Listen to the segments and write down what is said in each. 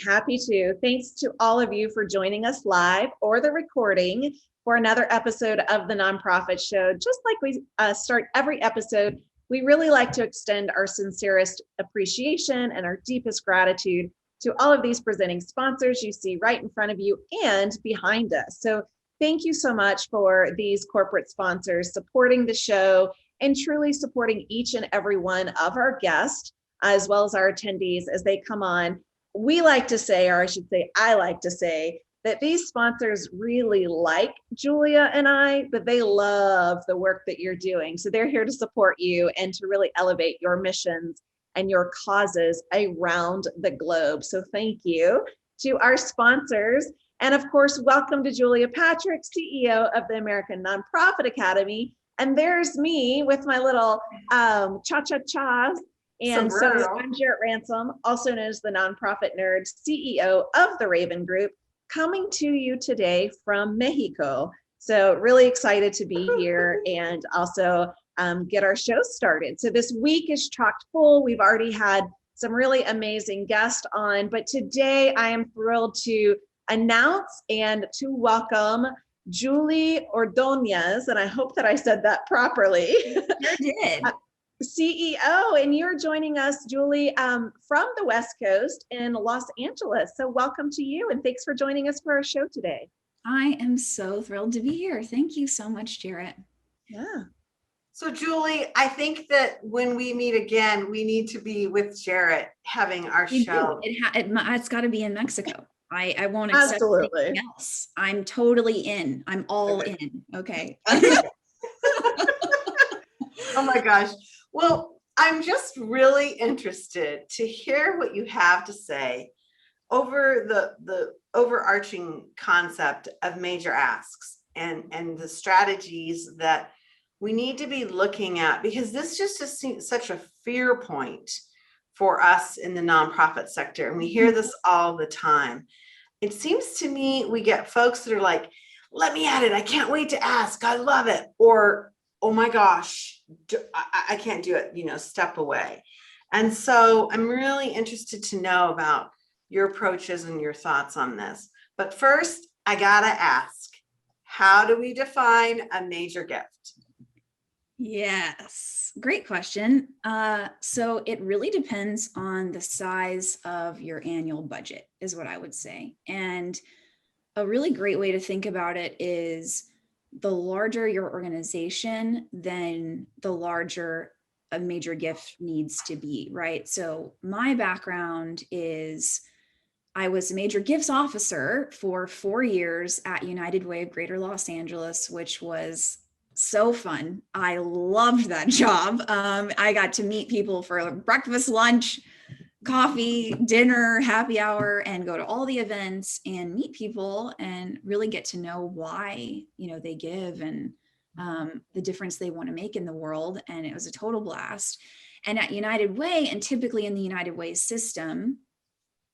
Happy to. Thanks to all of you for joining us live or the recording for another episode of the Nonprofit Show. Just like we start every episode, we really like to extend our sincerest appreciation and our deepest gratitude to all of these presenting sponsors you see right in front of you and behind us. So thank you so much for these corporate sponsors supporting the show and truly supporting each and every one of our guests, as well as our attendees as they come on. We like to say, or I should say, I like to say, that these sponsors really like Julia and I, but they love the work that you're doing. So they're here to support you and to really elevate your missions and your causes around the globe. So thank you to our sponsors. And of course, welcome to Julia Patrick, CEO of the American Nonprofit Academy. And there's me with my little cha-cha-chas. And so I'm Jarrett Ransom, also known as the Nonprofit Nerd, CEO of the Raven Group, coming to you today from Mexico. So really excited to be here and also get our show started. So this week is chocked full. We've already had some really amazing guests on, but today I am thrilled to announce and to welcome Julie Ordonez, and I hope that I said that properly. You did. CEO, and you're joining us, Julie, from the West Coast in Los Angeles. So welcome to you, and thanks for joining us for our show today. I am so thrilled to be here. Thank you so much, Jarrett. Yeah. So Julie, I think that when we meet again, we need to be with Jarrett having our show. It's got to be in Mexico. I won't accept anything else. I'm totally in. I'm all in. Okay. Oh my gosh. Well, I'm just really interested to hear what you have to say over the overarching concept of major asks and the strategies that we need to be looking at, because this just is such a fear point for us in the nonprofit sector. And we hear this all the time. It seems to me we get folks that are like, let me at it. I can't wait to ask. I love it. Or, oh my gosh, I can't do it, step away. And so I'm really interested to know about your approaches and your thoughts on this. But first, I gotta ask, how do we define a major gift? Yes, great question. So it really depends on the size of your annual budget, is what I would say. And a really great way to think about it is the larger your organization, then the larger a major gift needs to be, right? So my background is I was a major gifts officer for 4 years at United Way of Greater Los Angeles, which was so fun. I loved that job. I got to meet people for breakfast, lunch, coffee, dinner, happy hour, and go to all the events and meet people and really get to know why, they give and the difference they want to make in the world. And it was a total blast. And at United Way, and typically in the United Way system,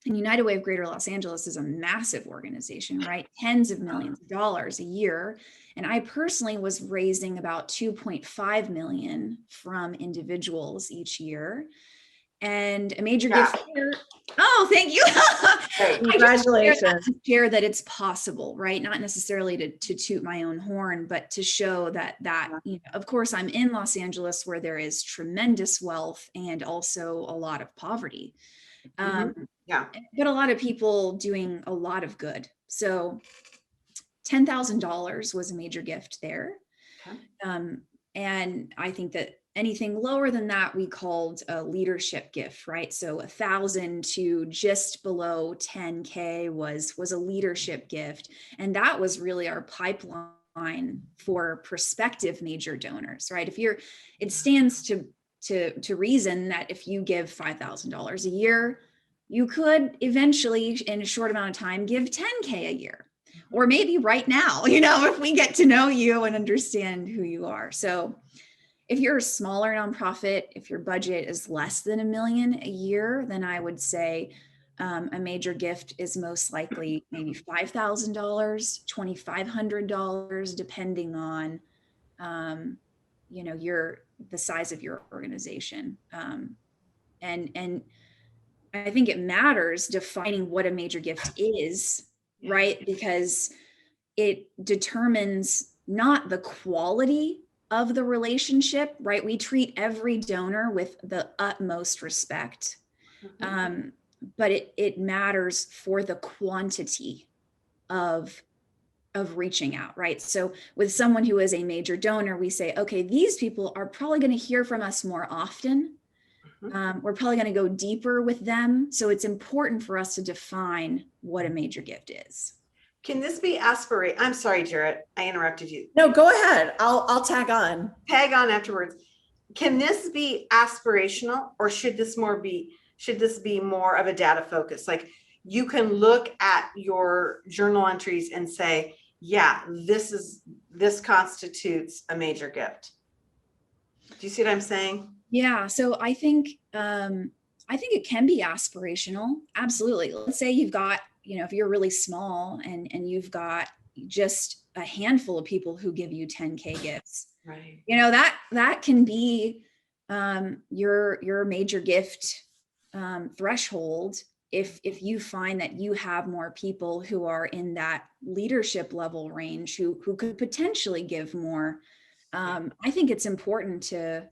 and United Way of Greater Los Angeles is a massive organization, right? Tens of millions of dollars a year. And I personally was raising about 2.5 million from individuals each year. And a major gift here. Oh, thank you. Congratulations. Share that it's possible, right? Not necessarily to toot my own horn, but to show that of course, I'm in Los Angeles where there is tremendous wealth and also a lot of poverty. But a lot of people doing a lot of good. So $10,000 was a major gift there. Okay. And I think that anything lower than that, we called a leadership gift, right? So 1,000 to just below 10K was a leadership gift. And that was really our pipeline for prospective major donors, right? It stands to reason that if you give $5,000 a year, you could eventually, in a short amount of time, give 10K a year, or maybe right now, if we get to know you and understand who you are. So if you're a smaller nonprofit, if your budget is less than $1 million a year, then I would say a major gift is most likely maybe $5,000, $2,500, depending on, the size of your organization. And I think it matters defining what a major gift is, Yeah. right? Because it determines not the quality of the relationship, right? We treat every donor with the utmost respect. But it matters for the quantity of reaching out, right? So with someone who is a major donor, we say, okay, these people are probably going to hear from us more often. We're probably going to go deeper with them. So it's important for us to define what a major gift is. Can this be aspirate? I'm sorry, Jarrett, I interrupted you. No, go ahead. I'll tag on. Tag on afterwards. Can this be aspirational, or should this be more of a data focus? Like, you can look at your journal entries and say, yeah, this constitutes a major gift. Do you see what I'm saying? Yeah. So I think it can be aspirational. Absolutely. Let's say you've got, if you're really small and you've got just a handful of people who give you 10K gifts, right? That can be your major gift threshold. If you find that you have more people who are in that leadership level range who could potentially give more, I think it's important to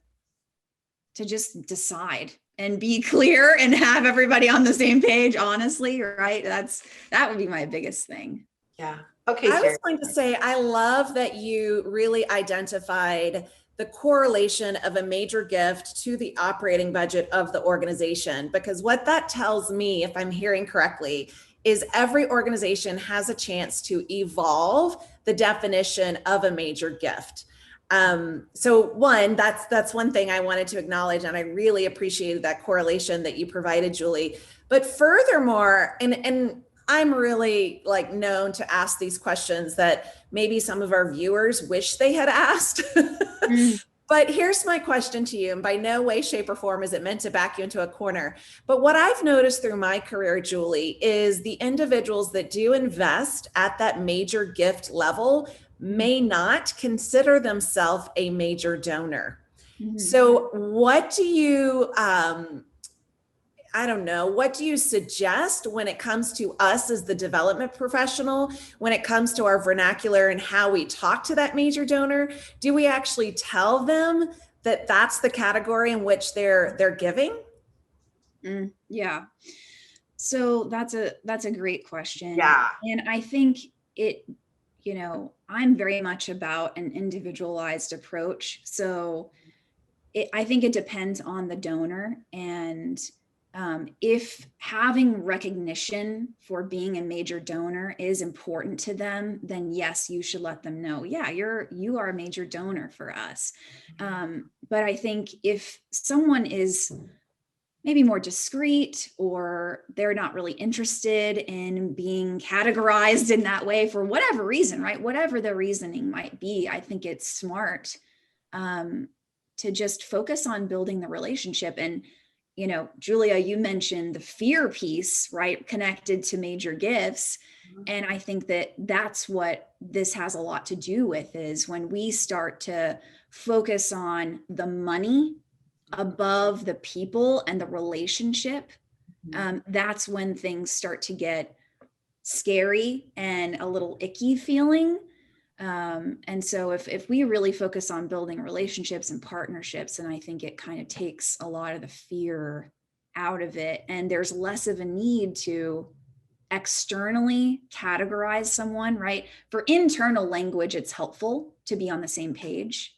just decide and be clear and have everybody on the same page, honestly, right? That would be my biggest thing. Yeah. Okay. I was going to say, I love that you really identified the correlation of a major gift to the operating budget of the organization, because what that tells me, if I'm hearing correctly, is every organization has a chance to evolve the definition of a major gift. So one, that's one thing I wanted to acknowledge, and I really appreciated that correlation that you provided, Julie. But furthermore, and I'm really known to ask these questions that maybe some of our viewers wish they had asked. But here's my question to you, and by no way, shape, or form is it meant to back you into a corner. But what I've noticed through my career, Julie, is the individuals that do invest at that major gift level may not consider themselves a major donor. So what do you, what do you suggest when it comes to us as the development professional, when it comes to our vernacular and how we talk to that major donor? Do we actually tell them that that's the category in which they're giving? Yeah. So that's a great question. Yeah. And I think I'm very much about an individualized approach. So I think it depends on the donor, and if having recognition for being a major donor is important to them, then yes, you should let them know, yeah, you are a major donor for us. But I think if someone is maybe more discreet, or they're not really interested in being categorized in that way for whatever reason, right? Whatever the reasoning might be, I think it's smart to just focus on building the relationship. And Julia, you mentioned the fear piece, right? Connected to major gifts. And I think that's what this has a lot to do with, is when we start to focus on the money above the people and the relationship, that's when things start to get scary and a little icky feeling. And so if we really focus on building relationships and partnerships, and I think it kind of takes a lot of the fear out of it, and there's less of a need to externally categorize someone, right? For internal language, it's helpful to be on the same page,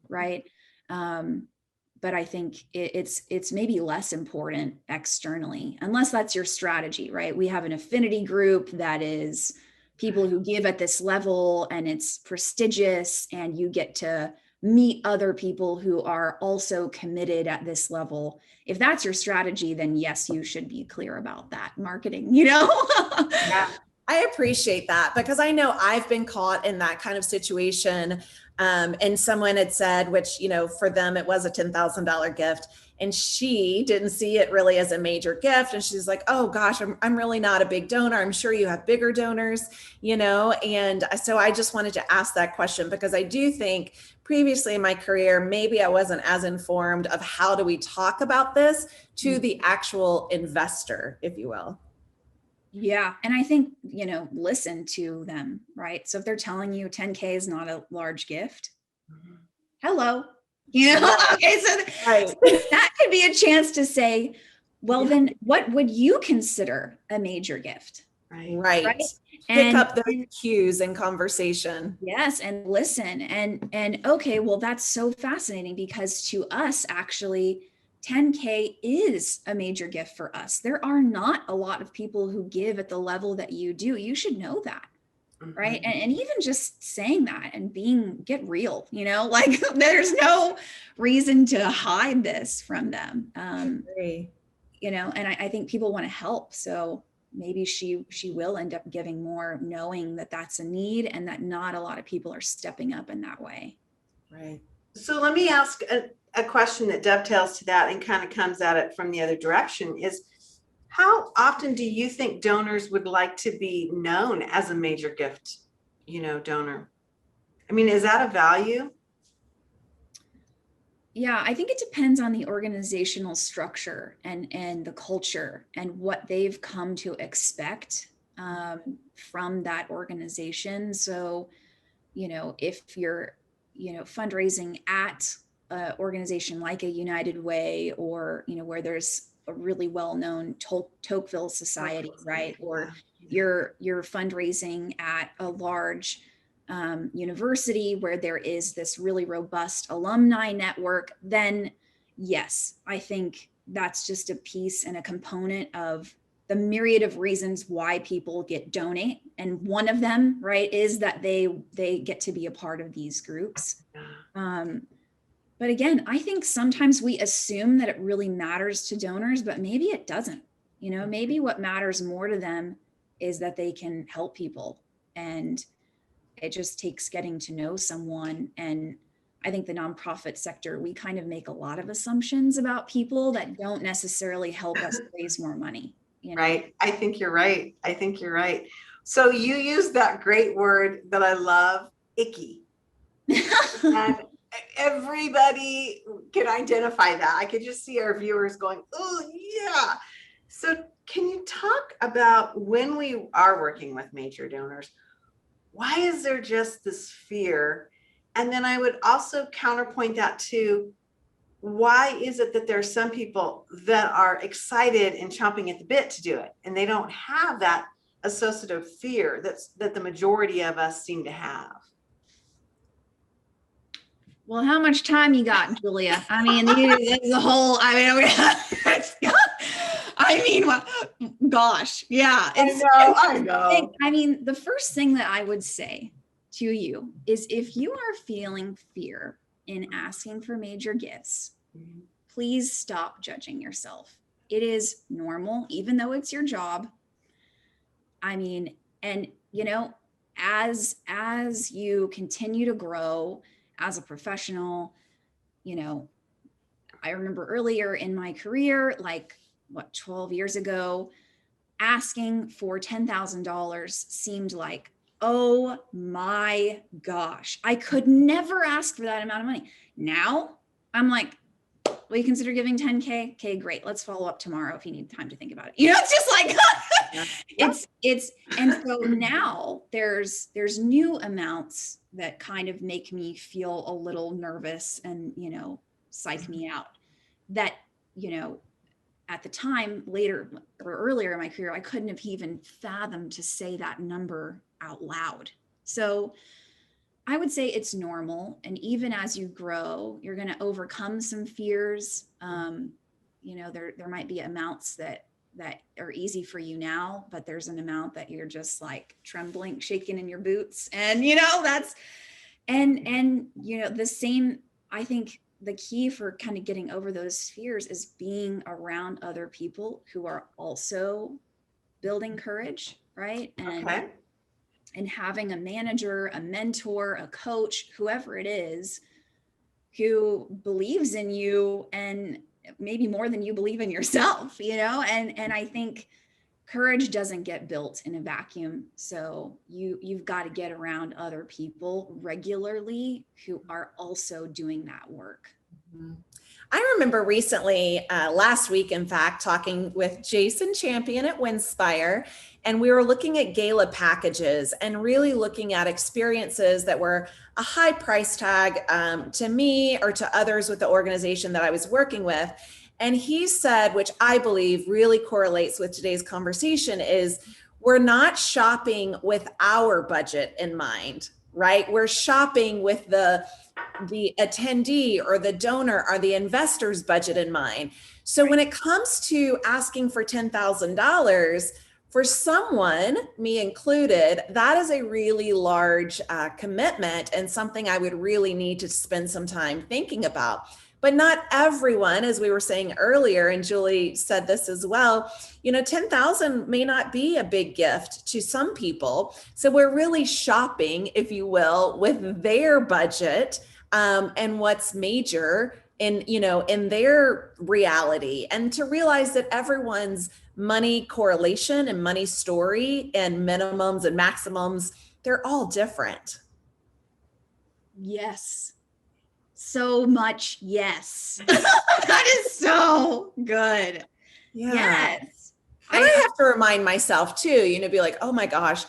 right? But I think it's maybe less important externally, unless that's your strategy, right? We have an affinity group that is people who give at this level, and it's prestigious, and you get to meet other people who are also committed at this level. If that's your strategy, then yes, you should be clear about that marketing, Yeah. I appreciate that because I know I've been caught in that kind of situation. And someone had said, which, for them, it was a $10,000 gift. And she didn't see it really as a major gift. And she's like, oh gosh, I'm really not a big donor. I'm sure you have bigger donors, And so I just wanted to ask that question because I do think previously in my career, maybe I wasn't as informed of how do we talk about this to the actual investor, if you will. Yeah. And I think, listen to them, right? So if they're telling you 10K is not a large gift, hello, okay. So Right. that could be a chance to say, well, then what would you consider a major gift? Right. Pick And up those cues in conversation. yes, and listen. And okay, well, that's so fascinating because to us, actually, 10K is a major gift for us. There are not a lot of people who give at the level that you do. You should know that. Right. And even just saying that and get real, like there's no reason to hide this from them. And I think people want to help. So maybe she will end up giving more, knowing that that's a need and that not a lot of people are stepping up in that way. Right. So let me ask a question that dovetails to that and kind of comes at it from the other direction is, how often do you think donors would like to be known as a major gift, donor? I mean, is that a value? Yeah, I think it depends on the organizational structure and the culture and what they've come to expect from that organization. So, if you're, fundraising at an organization like a United Way or, where there's a really well-known Tocqueville Society, right? Or you're fundraising at a large university where there is this really robust alumni network, then yes, I think that's just a piece and a component of the myriad of reasons why people donate. And one of them, right, is that they get to be a part of these groups. But again, I think sometimes we assume that it really matters to donors, but maybe it doesn't. Maybe what matters more to them is that they can help people. And it just takes getting to know someone. And I think the nonprofit sector, we kind of make a lot of assumptions about people that don't necessarily help us raise more money. Right. I think you're right. So you use that great word that I love, icky. And everybody can identify that. I could just see our viewers going, oh yeah. So can you talk about when we are working with major donors, why is there just this fear? And then I would also counterpoint that to, why is it that there are some people that are excited and chomping at the bit to do it, and they don't have that associative fear that the majority of us seem to have? Well, how much time you got, Julia? I mean, the whole, gosh, yeah. I know. I mean, the first thing that I would say to you is if you are feeling fear in asking for major gifts, please stop judging yourself. It is normal, even though it's your job. I mean, and as you continue to grow as a professional, I remember earlier in my career, 12 years ago, asking for $10,000 seemed like, oh my gosh, I could never ask for that amount of money. Now I'm like, will you consider giving 10K? Okay, great. Let's follow up tomorrow if you need time to think about it. It's just like, and so now there's new amounts that kind of make me feel a little nervous and, psych me out that, at the time later or earlier in my career, I couldn't have even fathomed to say that number out loud. So I would say it's normal. And even as you grow, you're going to overcome some fears. There might be amounts that are easy for you now, but there's an amount that you're just like trembling, shaking in your boots. And, that's, and the same, I think the key for kind of getting over those fears is being around other people who are also building courage, right? Okay. And having a manager, a mentor, a coach, whoever it is, who believes in you and maybe more than you believe in yourself, and I think courage doesn't get built in a vacuum. So you've got to get around other people regularly who are also doing that work. I remember recently, last week, in fact, talking with Jason Champion at Winspire, and we were looking at gala packages and really looking at experiences that were a high price tag to me or to others with the organization that I was working with. And he said, which I believe really correlates with today's conversation, is we're not shopping with our budget in mind, right? We're shopping with the attendee or the donor or the investor's budget in mind. So when it comes to asking for $10,000, for someone, me included, that is a really large commitment and something I would really need to spend some time thinking about. But not everyone, as we were saying earlier, and Julie said this as well, 10,000 may not be a big gift to some people. So we're really shopping, if you will, with their budget and what's major in their reality, and to realize that everyone's money correlation and money story and minimums and maximums, they're all different. Yes. So much. Yes. That is so good. Yeah. Yes. And I have to remind myself too, be like, oh my gosh,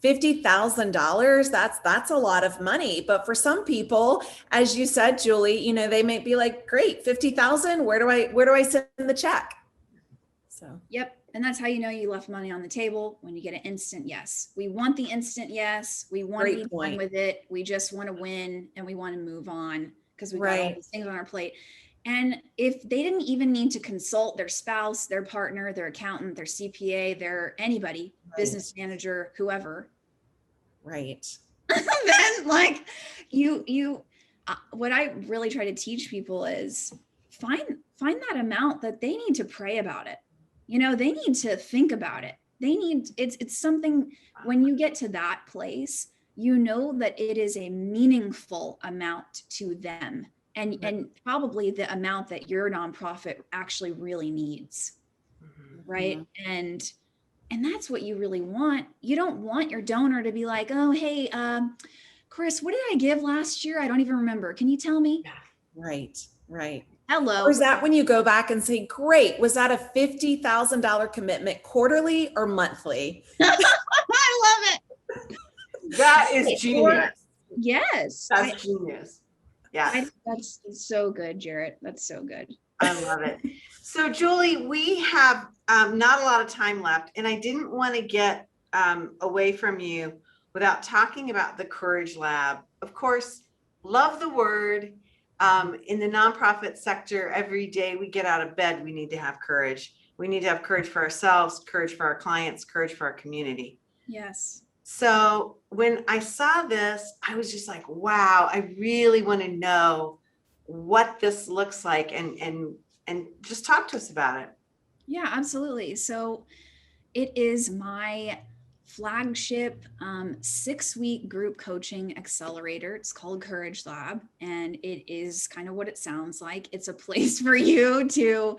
$50,000, that's a lot of money. But for some people, as you said, Julie, they may be like, great, 50,000, where do I send the check? So, yep. And that's how you left money on the table, when you get an instant yes. We want the instant yes. We want to be done with it. We just want to win and we want to move on because we've got all these things on our plate. And if they didn't even need to consult their spouse, their partner, their accountant, their CPA, their anybody, business manager, whoever. Right. Then like what I really try to teach people is find that amount that they need to pray about it. They need to think about it. It's something, when you get to that place, that it is a meaningful amount to them. And probably the amount that your nonprofit actually really needs. Right. And that's what you really want. You don't want your donor to be like, oh, hey, Chris, what did I give last year? I don't even remember. Can you tell me? Right. Hello. Or is that when you go back and say, great, was that a $50,000 commitment quarterly or monthly? I love it. That is genius. Yes. That's genius. Yeah. That's so good, Jarrett. That's so good. I love it. So Julie, we have not a lot of time left, and I didn't want to get away from you without talking about the Courage Lab. Of course, love the word. In the nonprofit sector, every day we get out of bed, we need to have courage. We need to have courage for ourselves, courage for our clients, courage for our community. Yes. So when I saw this, I was just like, wow, I really want to know what this looks like and just talk to us about it. Yeah, absolutely. So it is my flagship 6-week group coaching accelerator. It's called Courage Lab, and it is kind of what it sounds like. It's a place for you to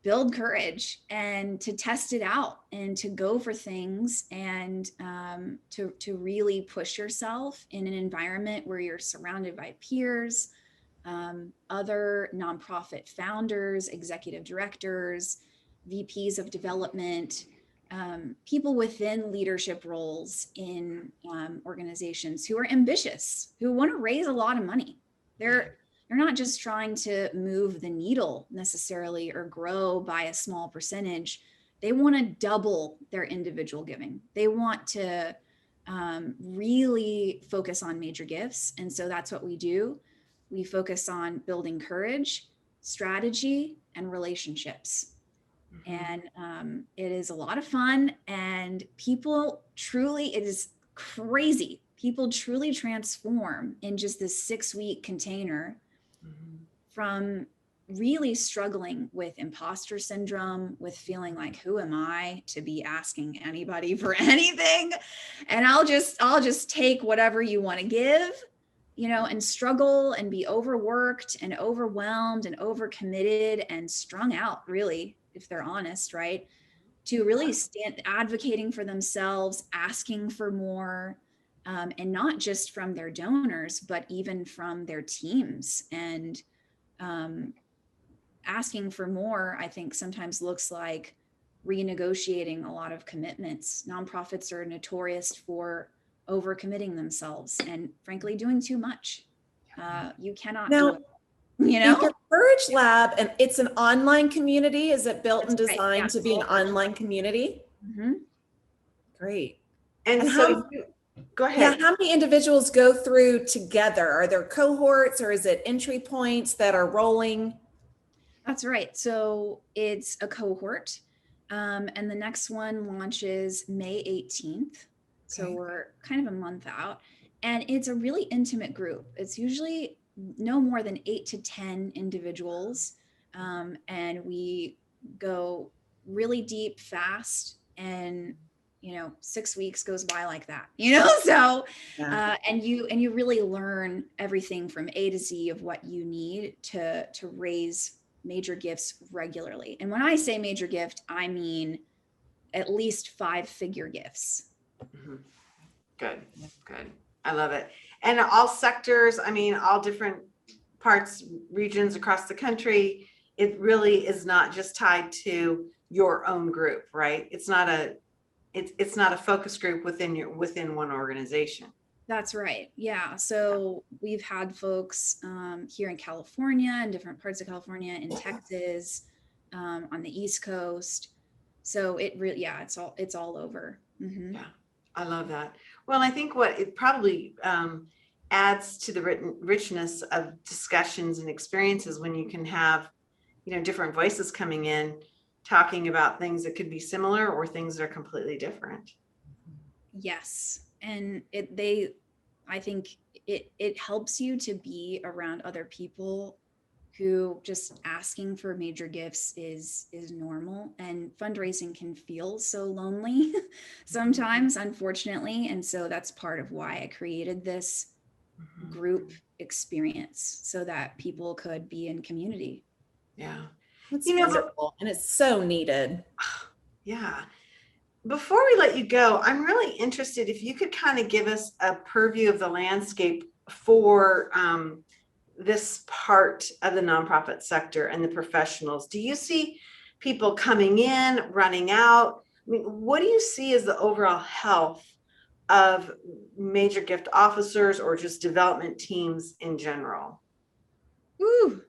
build courage and to test it out and to go for things and to really push yourself in an environment where you're surrounded by peers, other nonprofit founders, executive directors, VPs of development, people within leadership roles in organizations who are ambitious, who want to raise a lot of money. They're not just trying to move the needle necessarily or grow by a small percentage. They want to double their individual giving. They want to really focus on major gifts. And so that's what we do. We focus on building courage, strategy, and relationships. And it is a lot of fun, and people truly, it is crazy. People truly transform in just this 6-week container from really struggling with imposter syndrome, with feeling like, who am I to be asking anybody for anything? And I'll just take whatever you want to give, and struggle and be overworked and overwhelmed and overcommitted and strung out, really, if they're honest, right? To really stand advocating for themselves, asking for more, and not just from their donors, but even from their teams. And asking for more, I think sometimes looks like renegotiating a lot of commitments. Nonprofits are notorious for overcommitting themselves and frankly doing too much. You cannot Now, do it, The Courage Lab, and it's an online community. Is it built and That's right. designed Yeah, to it's be an all virtual. online community? Mm-hmm. Great. And And so how, go yeah, ahead. how many individuals go through together? Are there cohorts or is it entry points that are rolling? That's right. So it's a cohort. And the next one launches May 18th. So Okay. we're kind of a month out. And it's a really intimate group. It's usually no more than 8 to 10 individuals. And we go really deep, fast, and 6 weeks goes by like that. So Yeah. and you really learn everything from A to Z of what you need to raise major gifts regularly. And when I say major gift, I mean at least 5-figure gifts. Mhm. Good, good. I love it. And all sectors, I mean, all different parts, regions across the country. It really is not just tied to your own group, right? It's not a focus group within one organization. That's right. Yeah. So we've had folks here in California and different parts of California, in Texas, on the East Coast. So it really, yeah, it's all over. Mm-hmm. Yeah, I love that. Well, I think what it probably adds to the richness of discussions and experiences when you can have, different voices coming in, talking about things that could be similar or things that are completely different. Yes. And I think it helps you to be around other people who just asking for major gifts is normal, and fundraising can feel so lonely sometimes, unfortunately. And so that's part of why I created this Mhm. group experience, so that people could be in community. Yeah. That's But wonderful. And it's so needed. yeah. Before we let you go, I'm really interested if you could kind of give us a purview of the landscape for this part of the nonprofit sector and the professionals. Do you see people coming in, running out? I mean, what do you see as the overall health of major gift officers or just development teams in general? Ooh.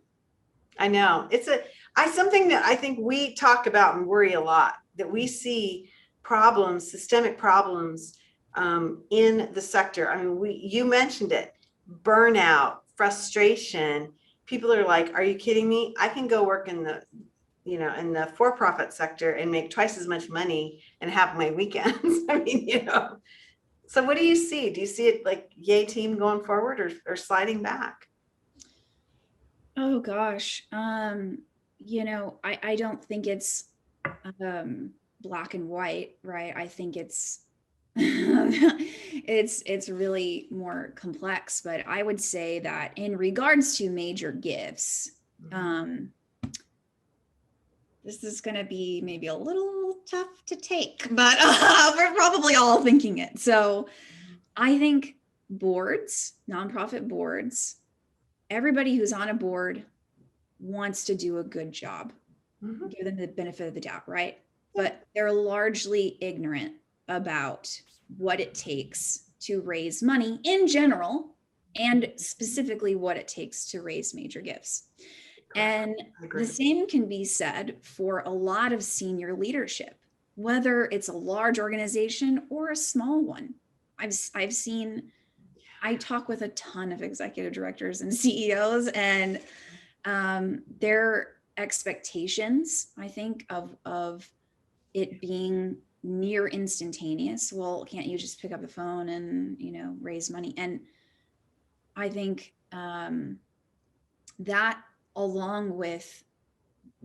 I know something that I think we talk about and worry a lot, that we see problems, systemic problems in the sector. I mean, you mentioned it, burnout, frustration. People are like, are you kidding me? I can go work in the for-profit sector and make twice as much money and have my weekends. I mean, so what do you see? Do you see it like yay team going forward or sliding back? Oh gosh. I don't think it's black and white, right? I think it's it's really more complex, but I would say that in regards to major gifts, this is going to be maybe a little tough to take, but we're probably all thinking it. So I think boards, nonprofit boards, everybody who's on a board wants to do a good job, give them the benefit of the doubt, right? But they're largely ignorant about what it takes to raise money in general, and specifically what it takes to raise major gifts. And the same can be said for a lot of senior leadership, whether it's a large organization or a small one. I talk with a ton of executive directors and CEOs, and their expectations, I think, of it being near instantaneous. Well, can't you just pick up the phone and raise money? And I think that along with,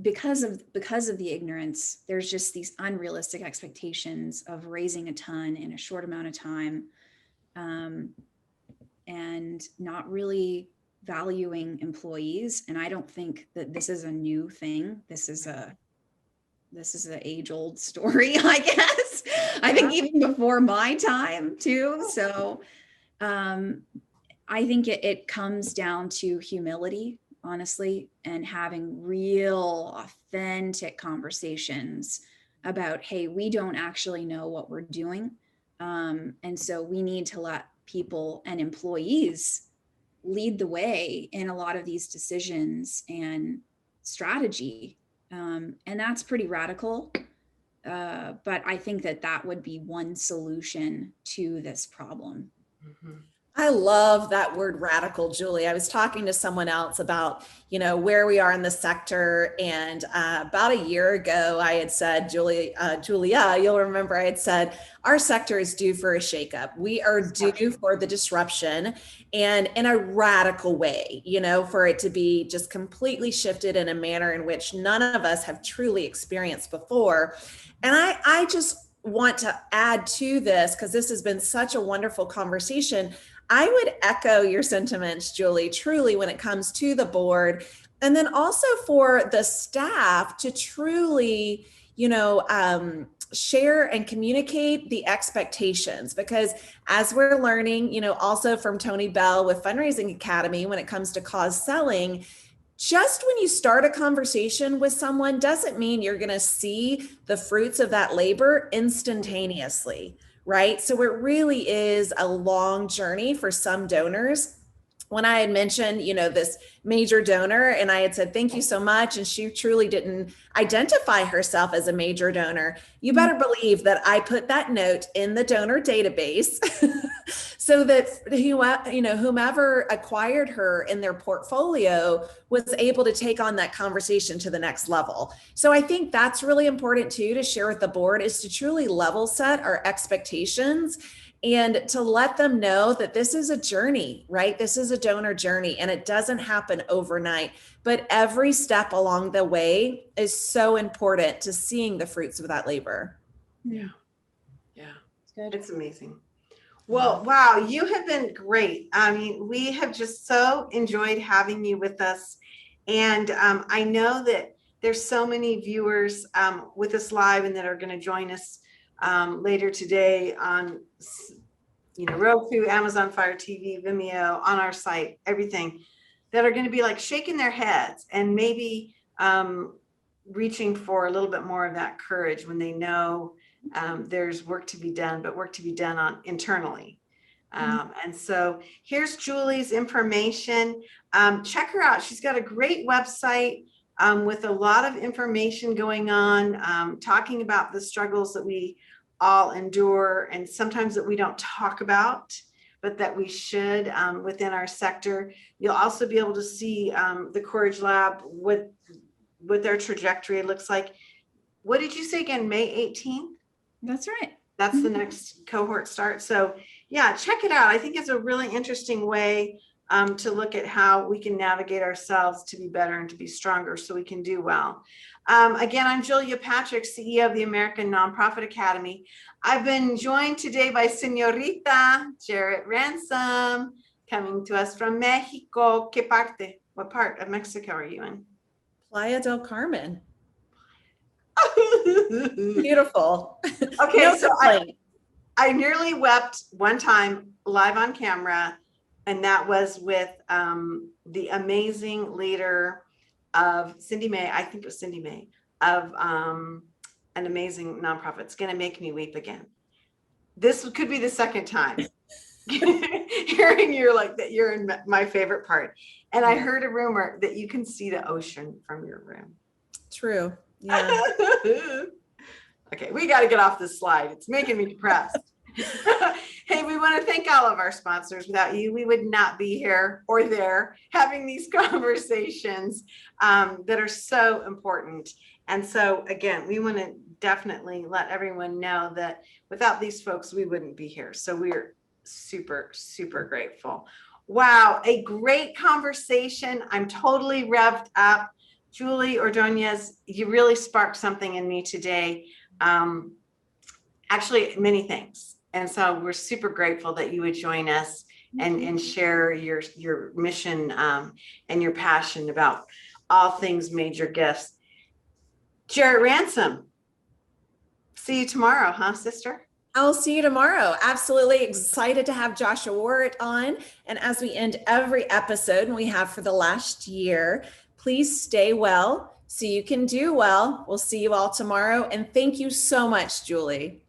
because of the ignorance, there's just these unrealistic expectations of raising a ton in a short amount of time, and not really valuing employees. And I don't think that this is a new thing. This is an age-old story, I guess. I think even before my time too. So I think it comes down to humility, honestly, and having real authentic conversations about, hey, we don't actually know what we're doing. And so we need to let people and employees lead the way in a lot of these decisions and strategy. And that's pretty radical. But I think that would be one solution to this problem. Mhm. I love that word radical, Julie. I was talking to someone else about, where we are in the sector. And about a year ago, I had said, Julia, you'll remember I had said, our sector is due for a shakeup. We are due for the disruption, and in a radical way, for it to be just completely shifted in a manner in which none of us have truly experienced before. And I just want to add to this, because this has been such a wonderful conversation. I would echo your sentiments, Julie, truly, when it comes to the board. And then also for the staff to truly, share and communicate the expectations. Because as we're learning, also from Tony Bell with Fundraising Academy, when it comes to cause selling, just when you start a conversation with someone doesn't mean you're going to see the fruits of that labor instantaneously. Right? So it really is a long journey for some donors. When I had mentioned, this major donor, and I had said, thank you so much, and she truly didn't identify herself as a major donor, you better believe that I put that note in the donor database so that whomever acquired her in their portfolio was able to take on that conversation to the next level. So I think that's really important too, to share with the board, is to truly level set our expectations and to let them know that this is a journey, right? This is a donor journey, and it doesn't happen overnight, but every step along the way is so important to seeing the fruits of that labor. Yeah. Yeah. It's good. It's amazing. Well, wow, you have been great. I mean, we have just so enjoyed having you with us. And I know that there's so many viewers with us live and that are going to join us later today on, Roku, Amazon Fire TV, Vimeo, on our site, everything, that are going to be like shaking their heads and maybe reaching for a little bit more of that courage when they know there's work to be done, but work to be done on internally. And so here's Julie's information. Check her out. She's got a great website with a lot of information going on, talking about the struggles that we all endure, and sometimes that we don't talk about, but that we should within our sector. You'll also be able to see the Courage Lab, what their trajectory looks like. What did you say again? May 18th? That's right. That's the next cohort start. So yeah, check it out. I think it's a really interesting way to look at how we can navigate ourselves to be better and to be stronger so we can do well. Again, I'm Julia Patrick, CEO of the American Nonprofit Academy. I've been joined today by Señorita Jarrett Ransom, coming to us from Mexico. ¿Qué parte? What part of Mexico are you in? Playa del Carmen. Beautiful. Okay, No so complaint. I nearly wept one time live on camera, and that was with the amazing leader of Cindy May, I think it was Cindy May, of an amazing nonprofit. It's going to make me weep again. This could be the second time hearing you're in my favorite part. And I heard a rumor that you can see the ocean from your room. True. Yeah. Okay, we got to get off this slide. It's making me depressed. Hey, we want to thank all of our sponsors. Without you, we would not be here or there having these conversations that are so important. And so again, we want to definitely let everyone know that without these folks, we wouldn't be here. So we're super, super grateful. Wow, a great conversation. I'm totally revved up. Julie Ordonez, you really sparked something in me today. Actually, many things. And so we're super grateful that you would join us and share your mission and your passion about all things major gifts. Jarrett Ransom, see you tomorrow, huh, sister? I'll see you tomorrow. Absolutely excited to have Joshua Warrett on. And as we end every episode, and we have for the last year, please stay well so you can do well. We'll see you all tomorrow. And thank you so much, Julie.